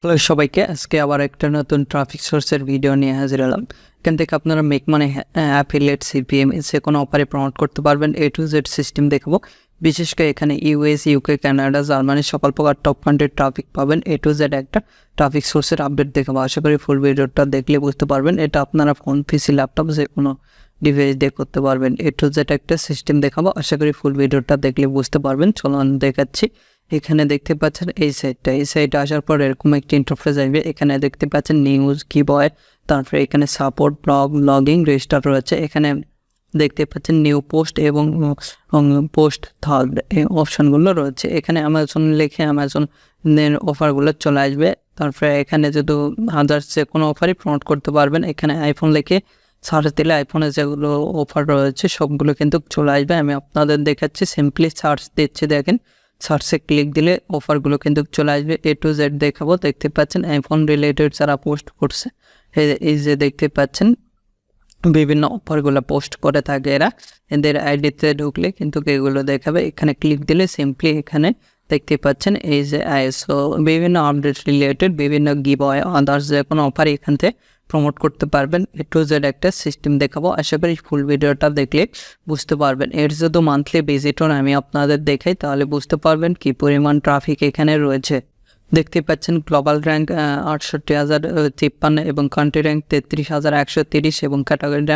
Hello সবাইকে, আজকে আবার একটা নতুন ট্রাফিক সোর্সের ভিডিও নিয়ে হাজির হলাম। এখান থেকে আপনারা মেক মানে অ্যাফিলিয়েট সিপিএম সে কোনো অফারে প্রমোট করতে পারবেন। A to Z সিস্টেম দেখাবো। বিশেষ করে এখানে US, UK, কানাডা, জার্মানি সকল প্রকার টপ কান্ট্রির ট্রাফিক পাবেন। A to Z একটা ট্রাফিক সোর্সের আপডেট দেখাবো। আশা করি ফুল ভিডিওটা দেখলে বুঝতে পারবেন। এটা আপনারা ফোন, পিসি, ল্যাপটপ যে কোনো ডিভাইস দিয়ে করতে পারবেন। A to Z একটা সিস্টেম দেখাবো। আশা করি ফুল ভিডিওটা দেখলে বুঝতে পারবেন। চলুন দেখাচ্ছি। এখানে দেখতে পাচ্ছেন এই সাইটটা আসার পর এরকম একটি ইন্টারফেস আসবে। এখানে দেখতে পাচ্ছেন নিউজ, কিবয়, তারপরে এখানে সাপোর্ট, ব্লগ, লগিং, রেজিস্টার রয়েছে। এখানে দেখতে পাচ্ছেন নিউ পোস্ট এবং পোস্ট থার্ড এই অপশানগুলো রয়েছে। এখানে অ্যামাজন লিখে অ্যামাজনের অফারগুলো চলে আসবে। তারপরে এখানে যদি আদার্স যে কোনো অফারই প্রমোট করতে পারবেন। এখানে আইফোন লিখে সার্চ দিলে আইফোনে যেগুলো অফার রয়েছে সবগুলো কিন্তু চলে আসবে। আমি আপনাদের দেখাচ্ছি, সিম্পলি সার্চ দিচ্ছি, দেখেন সার্চে ক্লিক দিলে অফারগুলো কিন্তু চলে আসবে। A to Z দেখাবো। দেখতে পাচ্ছেন আইফোন রিলেটেড যারা পোস্ট করছে, এই যে দেখতে পাচ্ছেন বিভিন্ন অফারগুলো পোস্ট করে থাকে এরা। এদের আইডিতে ঢুকলে কিন্তু এগুলো দেখাবে। এখানে ক্লিক দিলে সিম্পলি এখানে দেখতে পাচ্ছেন এই যে আইএসও বিভিন্ন আপডেট রিলেটেড বিভিন্ন গিভঅ্যাওয়ে আদার্স যে কোনো অফার এখান থেকে প্রমোট করতে পারবেন। A to Z একটা সিস্টেম দেখাবো। আশা করি ফুল ভিডিওটা দেখলে বুঝতে পারবেন। এর যদি মান্থলি ভিজিটর আমি আপনাদের দেখাই তাহলে বুঝতে পারবেন কি পরিমাণ ট্রাফিক এখানে রয়েছে। দেখতে পাচ্ছেন গ্লোবাল র্যাঙ্ক 68,053 এবং কান্ট্রি র্যাঙ্ক 33,130 এবং ক্যাটাগরি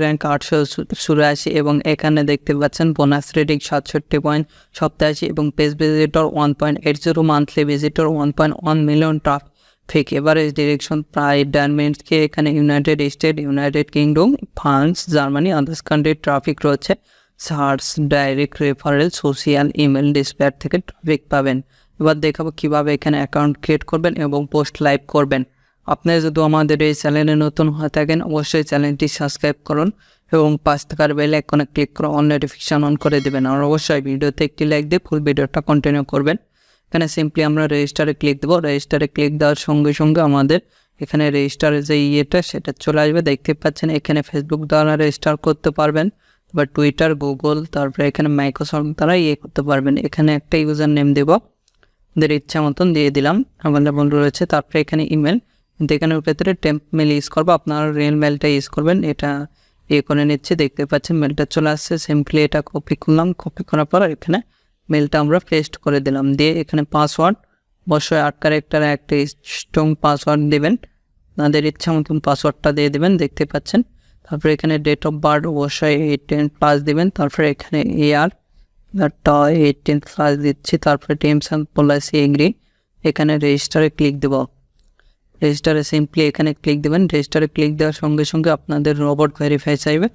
র্যাঙ্ক 887 এবং এখানে দেখতে পাচ্ছেন বোনাস রেটিং 67.87 এবং page visitor 1.80, monthly visitor 1.1 million traffic, average direction প্রায় 1.5 মিনিটকে এখানে United State, United Kingdom, France, Germany, others কান্ট্রির ট্রাফিক রয়েছে। Search, direct referral, social, email, dispatch থেকে ট্রাফিক পাবেন। এবার দেখাবো কিভাবে এখানে অ্যাকাউন্ট ক্রিয়েট করবেন এবং পোস্ট লাইভ করবেন। আপনারা যদি আমাদের এই চ্যানেলে নতুন হয়ে থাকেন অবশ্যই চ্যানেলটি সাবস্ক্রাইব করুন এবং 5 টাকার বেল আইকনে ক্লিক করে অন নোটিফিকেশন অন করে দেবেন। আর অবশ্যই ভিডিওতে একটি লাইক দিয়ে ফুল ভিডিওটা কন্টিনিউ করবেন। এখানে সিম্পলি আমরা রেজিস্টারে ক্লিক দেবো। রেজিস্টারে ক্লিক দেওয়ার সঙ্গে সঙ্গে আমাদের এখানে রেজিস্টারের যে সেটা চলে আসবে। দেখতে পাচ্ছেন এখানে ফেসবুক দ্বারা রেজিস্টার করতে পারবেন বা টুইটার, গুগল, তারপরে এখানে মাইক্রোসফট দ্বারা করতে পারবেন। এখানে একটা ইউজার নেম দেবো, ওদের ইচ্ছা মতন দিয়ে দিলাম, অ্যাভেলেবল রয়েছে। তারপরে এখানে ইমেল, কিন্তু এখানের ভেতরে টেম্প মেল ইউজ করবো, আপনারা রিয়েল মেলটা ইউজ করবেন। এটা করে নিচ্ছে। দেখতে পাচ্ছেন মেলটা চলে আসছে। সিম্পলি এটা কপি করলাম। কপি করার পর এখানে মেলটা আমরা পেস্ট করে দিলাম। দিয়ে এখানে পাসওয়ার্ড অবশ্যই 8 ক্যারেক্টার একটা স্ট্রং পাসওয়ার্ড দেবেন। আপনাদের ইচ্ছা মতন পাসওয়ার্ডটা দিয়ে দেবেন। দেখতে পাচ্ছেন। তারপরে এখানে ডেট অফ বার্থ অবশ্যই 18+ দেবেন। তারপরে এখানে AR 18+ দিচ্ছি। তারপরে টার্মস অ্যান্ড পলিসি এগ্রি। এখানে রেজিস্টারে ক্লিক দেব। রেজিস্টারে সিম্পলি এখানে ক্লিক দেবেন। রেজিস্টারে ক্লিক দেওয়ার সঙ্গে সঙ্গে আপনাদের রোবট ভেরিফাই চাইবে।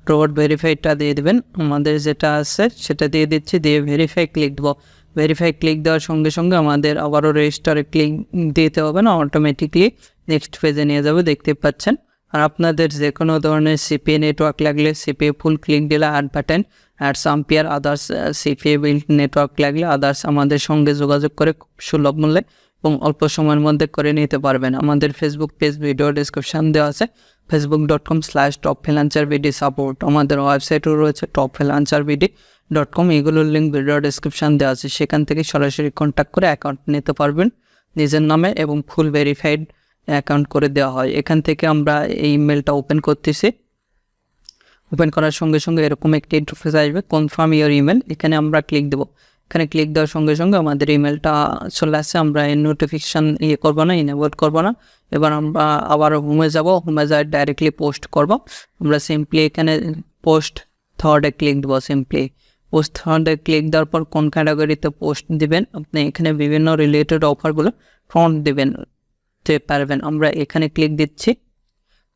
রোবট ভেরিফাইটা দিয়ে দেবেন। আমাদের যেটা আছে সেটা দিয়ে দিচ্ছি। দিয়ে ভেরিফাই ক্লিক দেবো। ভেরিফাই ক্লিক দেওয়ার সঙ্গে সঙ্গে আমাদের আবারও রেজিস্টারে ক্লিক দিতে হবে না, অটোমেটিকলি নেক্সট পেজে নিয়ে যাবে। দেখতে পাচ্ছেন। আর আপনাদের যে কোনো ধরনের CPA নেটওয়ার্ক লাগলে CPA ফুল ক্লিক দিলে অ্যাড বাটন, অ্যাড সাম্পিয়ার, আদার্স CPA বিল্ড নেটওয়ার্ক লাগলে আদার্স আমাদের সঙ্গে যোগাযোগ করে খুব সুলভ মূল্যে এবং অল্প সময়ের মধ্যে করে নিতে পারবেন। আমাদের ফেসবুক পেজ ভিডিও ডিসক্রিপশান দেওয়া আছে, facebook.com/topfreelancerbd সাপোর্ট। আমাদের ওয়েবসাইটও রয়েছে topfreelancerbd.com, এগুলোর লিঙ্ক ভিডিও ডিসক্রিপশান দেওয়া আছে। সেখান থেকে সরাসরি কন্ট্যাক্ট করে অ্যাকাউন্ট নিতে পারবেন নিজের নামে এবং ফুল ভেরিফাইড অ্যাকাউন্ট করে দেওয়া হয়। এখান থেকে আমরা এই ইমেলটা ওপেন করতেছি। ওপেন করার সঙ্গে সঙ্গে এরকম একটি ইন্টারফেস আসবে, কনফার্ম ইওর ইমেল। এখানে আমরা ক্লিক দেবো। এখানে ক্লিক দেওয়ার সঙ্গে সঙ্গে আমাদের ইমেলটা চলে আসছে। আমরা এই নোটিফিকেশান করবো না, ইনেবল করবো না। এবার আমরা আবার হোমে যাব। হোমে যাই ডাইরেক্টলি পোস্ট করব। আমরা সিম্পলি এখানে পোস্ট থার্ডে ক্লিক দেবো। সিম্পলি পোস্ট থার্ডে ক্লিক দেওয়ার পর কোন ক্যাটাগরিতে পোস্ট দিবেন আপনি এখানে বিভিন্ন রিলেটেড অফারগুলো ফ্রন্ট দেবেন পারবেন। আমরা এখানে ক্লিক দিচ্ছি।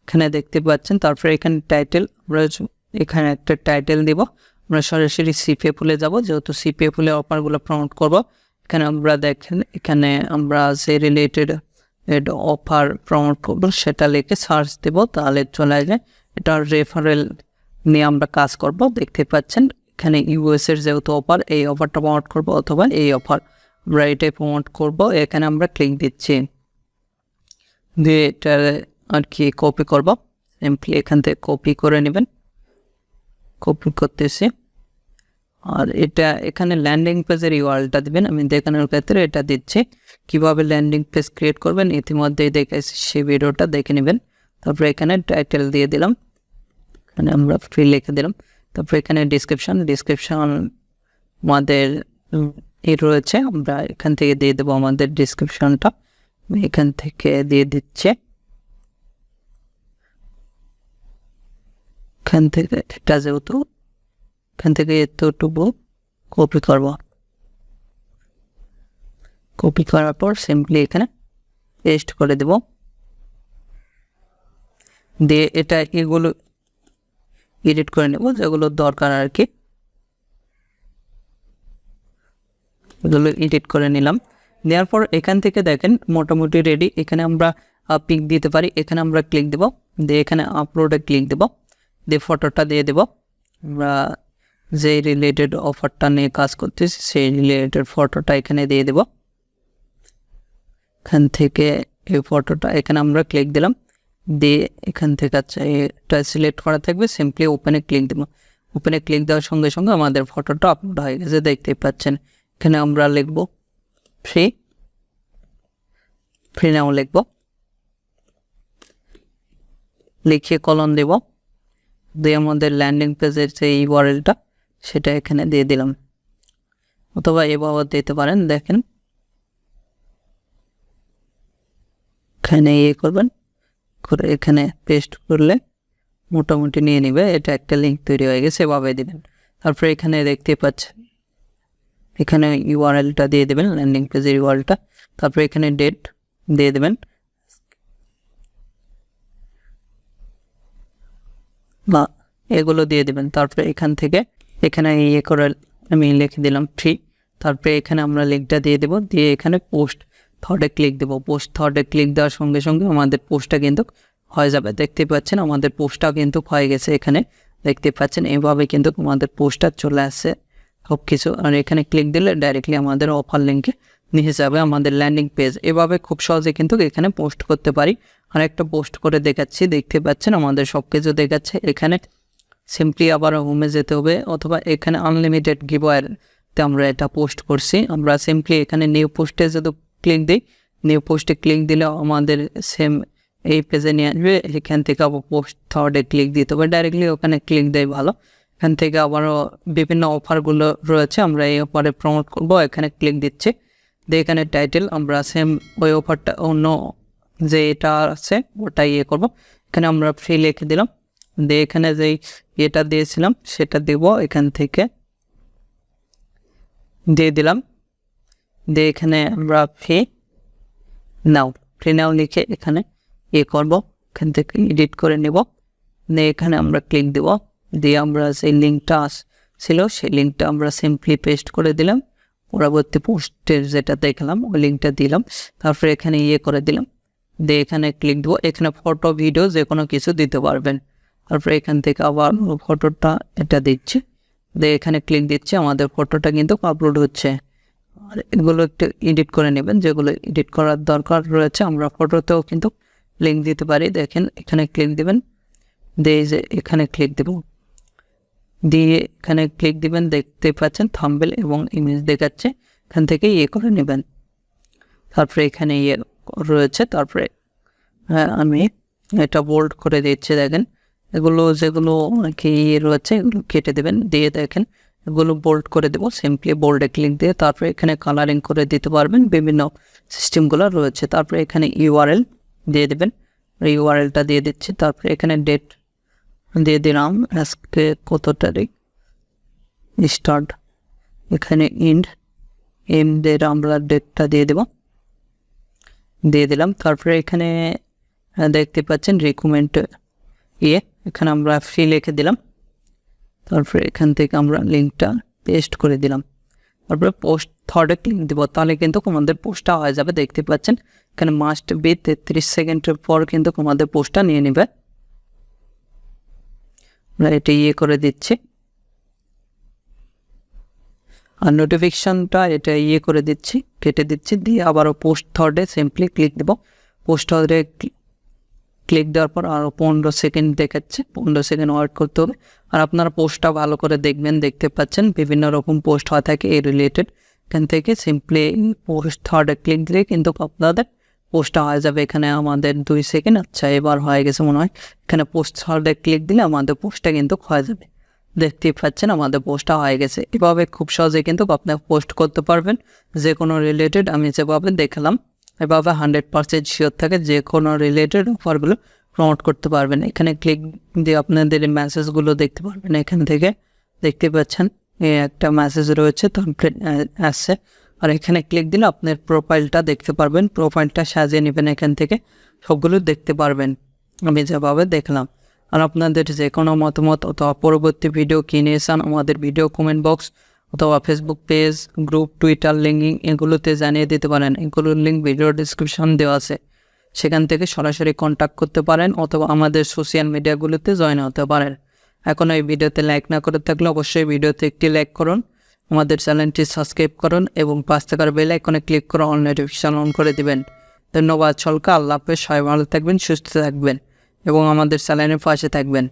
এখানে দেখতে পাচ্ছেন। তারপরে এখানে টাইটেল, আমরা এখানে একটা টাইটেল দিব। আমরা সরাসরি CPA পুলে যাব, যেহেতু CPA পুলে অফারগুলো প্রমোট করব। এখানে আমরা দেখেন, এখানে আমরা যে রিলেটেড অফার প্রমোট করব সেটা লিখে সার্চ দেব, তাহলে চলে আসবে। এটা রেফারেল নিয়ে আমরা কাজ করব। দেখতে পাচ্ছেন এখানে US এর যেহেতু অফার, এই অফারটা প্রমোট করব অথবা এই অফার আমরা এটাই প্রমোট করব। এখানে আমরা ক্লিক দিচ্ছি। দিয়ে এটা আর কি কপি করব। সিম্পলি এখান থেকে কপি করে নেবেন। কপি করতেছি। আর এটা এখানে ল্যান্ডিং পেজের ইউআরএলটা দিবেন। আমি দেখানোর ক্ষেত্রে এটা দিচ্ছি কিভাবে ল্যান্ডিং পেজ ক্রিয়েট করবেন, ইতিমধ্যেই দেখেছি, সেই ভিডিওটা দেখে নেবেন। তারপরে এখানে টাইটেল দিয়ে দিলাম, এখানে আমরা ফ্রি লিখে দিলাম। তারপরে এখানে ডিসক্রিপশন আমাদের রয়েছে, আমরা এখান থেকে দিয়ে দেবো আমাদের ডিসক্রিপশনটা, এখান থেকে দিয়ে দিচ্ছে। এখান থেকে এটা যেহেতু এখান থেকে এতটুকু কপি করব, কপি করার পর সিম্পলি এখানে পেস্ট করে দেব, দিয়ে এটা এগুলো এডিট করে নেব যেগুলো দরকার আর কি, এগুলো এডিট করে নিলাম। দেওয়ার পর এখান থেকে দেখেন মোটামুটি রেডি। এখানে আমরা পিক দিতে পারি, এখানে আমরা ক্লিক দেব, দিয়ে এখানে আপলোডে ক্লিক দেব, দিয়ে ফটোটা দিয়ে দেব। আমরা যে রিলেটেড অফারটা নিয়ে কাজ করতেছি সেই রিলেটেড ফটোটা এখানে দিয়ে দেব। এখান থেকে এই ফটোটা এখানে আমরা ক্লিক দিলাম, দিয়ে এখান থেকে আচ্ছা এটা সিলেক্ট করা থাকবে, সিম্পলি ওপেনে ক্লিক দেব। ওপেনে ক্লিক দেওয়ার সঙ্গে সঙ্গে আমাদের ফটোটা আপলোড হয়ে গেছে, দেখতেই পাচ্ছেন। এখানে আমরা লিখব ফ্রি নাও লিখব, লিখিয়ে কলন দেব, দিয়ে আমাদের ল্যান্ডিং পেজের যে ইউআরএলটা সেটা এখানে দিয়ে দিলাম, অথবা এভাবে দিতে পারেন। দেখেন এখানে করবেন, করে এখানে পেস্ট করলে মোটামুটি নিয়ে নেবে, এটা একটা লিঙ্ক তৈরি হয়ে গেছে, এভাবে দিবেন। তারপরে এখানে দেখতে পাচ্ছেন এখানে ইউআরএলটা দিয়ে দেবেন, ল্যান্ডিং পেজের ইউআরএলটা। তারপরে এখানে ডেট দিয়ে দেবেন বা এগুলো দিয়ে দেবেন। তারপরে এখান থেকে এখানে করে আমি লিখে দিলাম ফ্রি। তারপরে এখানে আমরা লিঙ্কটা দিয়ে দেব, দিয়ে এখানে পোস্ট থর্ডে ক্লিক দেব। পোস্ট থর্ডে ক্লিক দেওয়ার সঙ্গে সঙ্গে আমাদের পোস্টটা কিন্তু হয়ে যাবে, দেখতে পাচ্ছেন আমাদের পোস্টটা কিন্তু হয়ে গেছে। এখানে দেখতে পাচ্ছেন এইভাবে কিন্তু আমাদের পোস্টটা চলে আসছে সব কিছু। আর এখানে ক্লিক দিলে ডাইরেক্টলি আমাদের অফার লিঙ্কে নিয়ে যাবে আমাদের ল্যান্ডিং পেজ। এভাবে খুব সহজে কিন্তু এখানে পোস্ট করতে পারি। আর একটা পোস্ট করে দেখাচ্ছি, দেখতে পাচ্ছেন আমাদের সব কিছু দেখাচ্ছে। এখানে সিম্পলি আবার হোমে যেতে হবে, অথবা এখানে আনলিমিটেড গিভওয়েতে আমরা এটা পোস্ট করছি। আমরা সিম্পলি এখানে নিউ পোস্টে যদি ক্লিক দিই, নিউ পোস্টে ক্লিক দিলে আমাদের সেম এই পেজে নিয়ে আসবে। এখান থেকে আবার পোস্ট থার্ডে ক্লিক দিতে হবে, ডাইরেক্টলি ওখানে ক্লিক দেয় ভালো। এখান থেকে আবারও বিভিন্ন অফারগুলো রয়েছে, আমরা এই অফারে প্রমোট করব, এখানে ক্লিক দিচ্ছি। দিয়ে এখানে টাইটেল আমরা সেম ওই অফারটা অন্য যে এটা আছে ওটাই করব। এখানে আমরা ফ্রি লিখে দিলাম, দিয়ে এখানে যেই এটা দিয়েছিলাম সেটা দেব, এখান থেকে দিয়ে দিলাম। দিয়ে এখানে আমরা ফ্রি নাও লিখে এখানে করব, এখান থেকে এডিট করে নেব। দিয়ে এখানে আমরা ক্লিক দেব, দিয়ে আমরা সেই লিঙ্কটা ছিল সেই লিঙ্কটা আমরা সিম্পলি পেস্ট করে দিলাম। পরবর্তী পোস্টের যেটা দেখলাম ওই লিঙ্কটা দিলাম, তারপরে এখানে করে দিলাম। দিয়ে এখানে ক্লিক দেবো, এখানে ফটো ভিডিও যে কোনো কিছু দিতে পারবেন। তারপরে এখান থেকে আবার ফটোটা এটা দিচ্ছি, দিয়ে এখানে ক্লিক দিচ্ছি, আমাদের ফটোটা কিন্তু আপলোড হচ্ছে। আর এগুলো একটু এডিট করে নেবেন, যেগুলো এডিট করার দরকার রয়েছে। আমরা ফটোতেও কিন্তু লিঙ্ক দিতে পারি, দেখেন এখানে ক্লিক দিবেন, দিয়ে যে এখানে ক্লিক দেব, দিয়ে এখানে ক্লিক দিবেন, দেখতে পাচ্ছেন থাম্বনেল এবং ইমেজ দেখাচ্ছে, এখান থেকে করে নেবেন। তারপরে এখানে রয়েছে, তারপরে আমি এটা বোল্ড করে দিচ্ছি। দেখেন এগুলো যেগুলো কি রয়েছে এগুলো কেটে দেবেন, দিয়ে দেখেন এগুলো বোল্ড করে দেবো, সিম্পলি বোল্ডে ক্লিক দিয়ে। তারপরে এখানে কালারিং করে দিতে পারবেন, বিভিন্ন সিস্টেমগুলো রয়েছে। তারপরে এখানে ইউআরএল দিয়ে দেবেন, ইউআরএলটা দিয়ে দিচ্ছি। তারপরে এখানে ডেট দিয়ে দিলাম, আজকে কত তারিখ স্টার্ট, এখানে এন্ডের আমরা ডেটটা দিয়ে দিলাম। তারপরে এখানে দেখতে পাচ্ছেন রিকমেন্ড এখানে আমরা ফ্রি লিখে দিলাম। তারপরে এখান থেকে আমরা লিঙ্কটা পেস্ট করে দিলাম। তারপরে পোস্ট থার্ডে ক্লিক দেবো, তাহলে কিন্তু আমাদের পোস্টটা হয়ে যাবে। দেখতে পাচ্ছেন এখানে মাস্ট বি 33 সেকেন্ডের পর কিন্তু আমাদের পোস্টটা নিয়ে নেবে। আমরা এটা করে দিচ্ছি, আর নোটিফিকেশনটা এটা করে দিচ্ছি, কেটে দিচ্ছি। দিয়ে আবারও পোস্ট থার্ডে সিম্পলি ক্লিক দেব। পোস্ট থার্ডে ক্লিক দেওয়ার পর আরও 15 সেকেন্ড দেখাচ্ছে, 15 সেকেন্ড ওয়েট করতে হবে। আর আপনারা পোস্টটা ভালো করে দেখবেন, দেখতে পাচ্ছেন বিভিন্ন রকম পোস্ট হয়ে থাকে এই রিলেটেড। এখান থেকে সিম্পলি পোস্ট থার্ডে ক্লিক দিলে কিন্তু আপনাদের পোস্টটা হয়ে যাবে। এখানে আমাদের 2 সেকেন্ড, আচ্ছা এবার হয়ে গেছে মনে হয়। এখানে পোস্ট থার্ডে ক্লিক দিলে আমাদের পোস্টটা কিন্তু হয়ে যাবে। দেখতেই পাচ্ছেন আমাদের পোস্টটা হয়ে গেছে। এভাবে খুব সহজে কিন্তু আপনি পোস্ট করতে পারবেন যে কোনো রিলেটেড। আমি যেভাবে দেখলাম এভাবে 100% শিওর থাকে যে কোনো রিলেটেড অফারগুলো প্রমোট করতে পারবেন। এখানে ক্লিক দিয়ে আপনাদের এই মেসেজগুলো দেখতে পারবেন। এখান থেকে দেখতে পাচ্ছেন একটা মেসেজ রয়েছে, তারপরে আসছে। আর এখানে ক্লিক দিলে আপনার প্রোফাইলটা দেখতে পারবেন, প্রোফাইলটা সাজিয়ে নেবেন, এখান থেকে সবগুলো দেখতে পারবেন আমি যেভাবে দেখলাম। আর আপনাদের যে কোনো মতামত অথবা পরবর্তী ভিডিও কী নিয়ে চান আমাদের ভিডিও কমেন্ট বক্স অথবা Facebook page, group, Twitter linking এগুলোতে জানিয়ে দিতে পারেন। এগুলোর লিঙ্ক ভিডিও ডিসক্রিপশন দেওয়া আছে, সেখান থেকে সরাসরি কন্ট্যাক্ট করতে পারেন অথবা আমাদের সোশ্যাল মিডিয়াগুলোতে জয়েন হতে পারেন। এখন এই ভিডিওতে লাইক না করে থাকলে অবশ্যই ভিডিওতে একটি লাইক করুন, আমাদের চ্যানেলটি সাবস্ক্রাইব করুন এবং পাশ থাকার বেল আইকনে ক্লিক করে অল নোটিফিকেশন অন করে দিবেন। ধন্যবাদ সকলকে। আল্লাহ হাফেজ। সবাই ভালো থাকবেন, সুস্থ থাকবেন এবং আমাদের চ্যানেলের পাশে থাকবেন।